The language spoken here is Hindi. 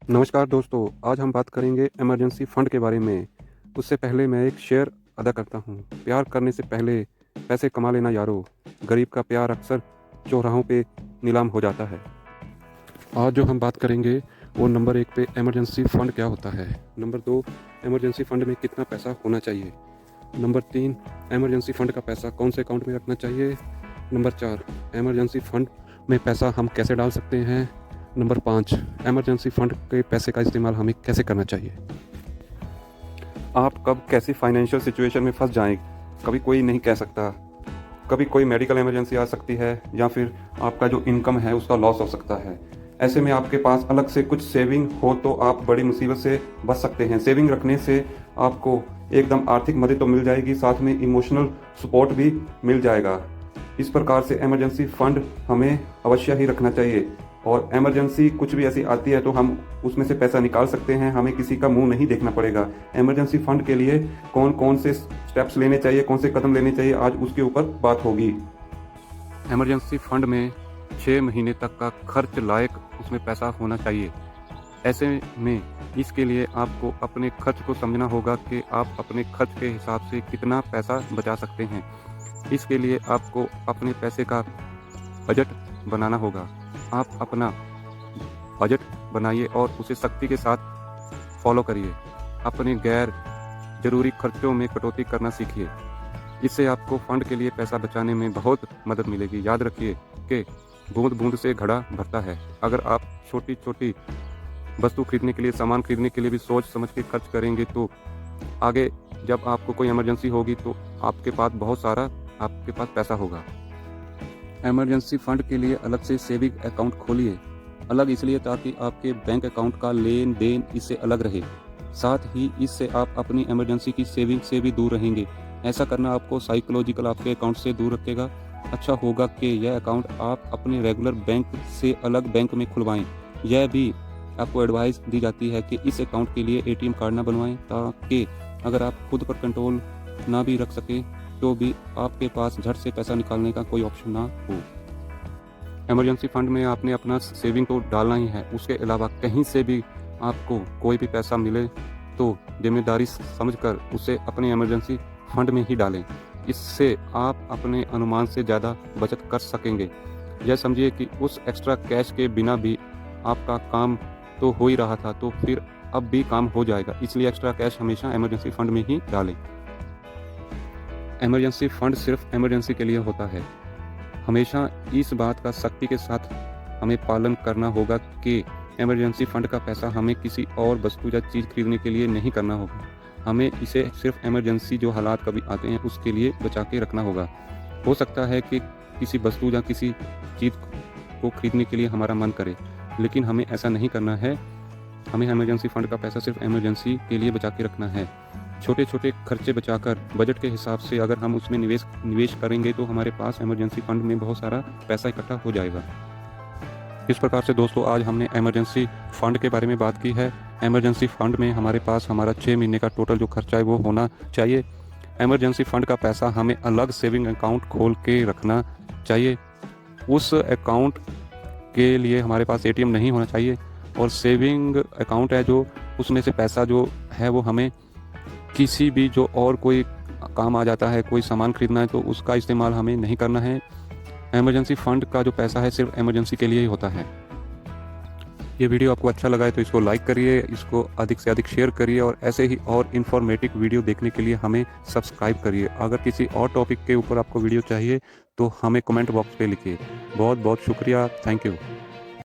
नमस्कार दोस्तों, आज हम बात करेंगे इमरजेंसी फ़ंड के बारे में। उससे पहले मैं एक शेर अदा करता हूँ, प्यार करने से पहले पैसे कमा लेना यारो, गरीब का प्यार अक्सर चौराहों पे नीलाम हो जाता है। आज जो हम बात करेंगे वो नंबर 1 पे इमरजेंसी फ़ंड क्या होता है, नंबर 2 इमरजेंसी फ़ंड में कितना पैसा होना चाहिए, नंबर 3 इमरजेंसी फ़ंड का पैसा कौन से अकाउंट में रखना चाहिए, नंबर 4 इमरजेंसी फ़ंड में पैसा हम कैसे डाल सकते हैं, नंबर 5 इमरजेंसी फ़ंड के पैसे का इस्तेमाल हमें कैसे करना चाहिए। आप कब कैसी फाइनेंशियल सिचुएशन में फंस जाएं, कभी कोई नहीं कह सकता। कभी कोई मेडिकल इमरजेंसी आ सकती है या फिर आपका जो इनकम है उसका लॉस हो सकता है। ऐसे में आपके पास अलग से कुछ सेविंग हो तो आप बड़ी मुसीबत से बच सकते हैं। सेविंग रखने से आपको एकदम आर्थिक मदद तो मिल जाएगी, साथ में इमोशनल सपोर्ट भी मिल जाएगा। इस प्रकार से इमरजेंसी फ़ंड हमें अवश्य ही रखना चाहिए और इमरजेंसी कुछ भी ऐसी आती है तो हम उसमें से पैसा निकाल सकते हैं, हमें किसी का मुंह नहीं देखना पड़ेगा। इमरजेंसी फ़ंड के लिए कौन कौन से स्टेप्स लेने चाहिए, कौन से कदम लेने चाहिए, आज उसके ऊपर बात होगी। इमरजेंसी फ़ंड में 6 महीने तक का खर्च लायक उसमें पैसा होना चाहिए। ऐसे में इसके लिए आपको अपने खर्च को समझना होगा कि आप अपने खर्च के हिसाब से कितना पैसा बचा सकते हैं। इसके लिए आपको अपने पैसे का बजट बनाना होगा। आप अपना बजट बनाइए और उसे सख्ती के साथ फॉलो करिए। अपने गैर ज़रूरी खर्चों में कटौती करना सीखिए। इससे आपको फ़ंड के लिए पैसा बचाने में बहुत मदद मिलेगी। याद रखिए कि बूंद बूंद से घड़ा भरता है। अगर आप छोटी छोटी वस्तु खरीदने के लिए, सामान खरीदने के लिए भी सोच समझ के खर्च करेंगे तो आगे जब आपको कोई इमरजेंसी होगी तो आपके पास बहुत सारा पैसा होगा। इमरजेंसी फ़ंड के लिए अलग से सेविंग अकाउंट खोलिए। अलग इसलिए ताकि आपके बैंक अकाउंट का लेन देन इससे अलग रहे। साथ ही इससे आप अपनी इमरजेंसी की सेविंग से भी दूर रहेंगे। ऐसा करना आपको साइकोलॉजिकल आपके अकाउंट से दूर रखेगा। अच्छा होगा कि यह अकाउंट आप अपने रेगुलर बैंक से अलग बैंक में खुलवाएं। यह भी आपको एडवाइस दी जाती है कि इस अकाउंट के लिए एटीएम कार्ड ना बनवाएं, ताकि अगर आप खुद पर कंट्रोल ना भी रख सकें तो भी आपके पास झट से पैसा निकालने का कोई ऑप्शन ना हो। इमरजेंसी फ़ंड में आपने अपना सेविंग तो डालना ही है, उसके अलावा कहीं से भी आपको कोई भी पैसा मिले तो जिम्मेदारी समझकर उसे अपने इमरजेंसी फ़ंड में ही डालें। इससे आप अपने अनुमान से ज़्यादा बचत कर सकेंगे। यह समझिए कि उस एक्स्ट्रा कैश के बिना भी आपका काम तो हो ही रहा था, तो फिर अब भी काम हो जाएगा। इसलिए एक्स्ट्रा कैश हमेशा इमरजेंसी फ़ंड में ही डालें। इमरजेंसी फ़ंड सिर्फ इमरजेंसी के लिए होता है। हमेशा इस बात का सख्ती के साथ हमें पालन करना होगा कि इमरजेंसी फ़ंड का पैसा हमें किसी और वस्तु या चीज़ खरीदने के लिए नहीं करना होगा। हमें इसे सिर्फ इमरजेंसी जो हालात कभी आते हैं उसके लिए बचा के रखना होगा। हो सकता है कि किसी वस्तु या किसी चीज़ को खरीदने के लिए हमारा मन करे, लेकिन हमें ऐसा नहीं करना है। हमें इमरजेंसी फ़ंड का पैसा सिर्फ इमरजेंसी के लिए बचा के रखना है। छोटे छोटे खर्चे बचाकर बजट के हिसाब से अगर हम उसमें निवेश करेंगे तो हमारे पास इमरजेंसी फ़ंड में बहुत सारा पैसा इकट्ठा हो जाएगा। इस प्रकार से दोस्तों आज हमने इमरजेंसी फ़ंड के बारे में बात की है। इमरजेंसी फ़ंड में हमारे पास हमारा 6 महीने का टोटल जो खर्चा है वो होना चाहिए। इमरजेंसी फ़ंड का पैसा हमें अलग सेविंग अकाउंट खोल के रखना चाहिए। उस अकाउंट के लिए हमारे पास एटीएम नहीं होना चाहिए और सेविंग अकाउंट है जो उसमें से पैसा जो है वो हमें किसी भी जो और कोई काम आ जाता है, कोई सामान खरीदना है तो उसका इस्तेमाल हमें नहीं करना है। इमरजेंसी फ़ंड का जो पैसा है सिर्फ इमरजेंसी के लिए ही होता है। ये वीडियो आपको अच्छा लगा है तो इसको लाइक करिए, इसको अधिक से अधिक शेयर करिए और ऐसे ही और इन्फॉर्मेटिव वीडियो देखने के लिए हमें सब्सक्राइब करिए। अगर किसी और टॉपिक के ऊपर आपको वीडियो चाहिए तो हमें कमेंट बॉक्स पे लिखिए। बहुत बहुत शुक्रिया, थैंक यू।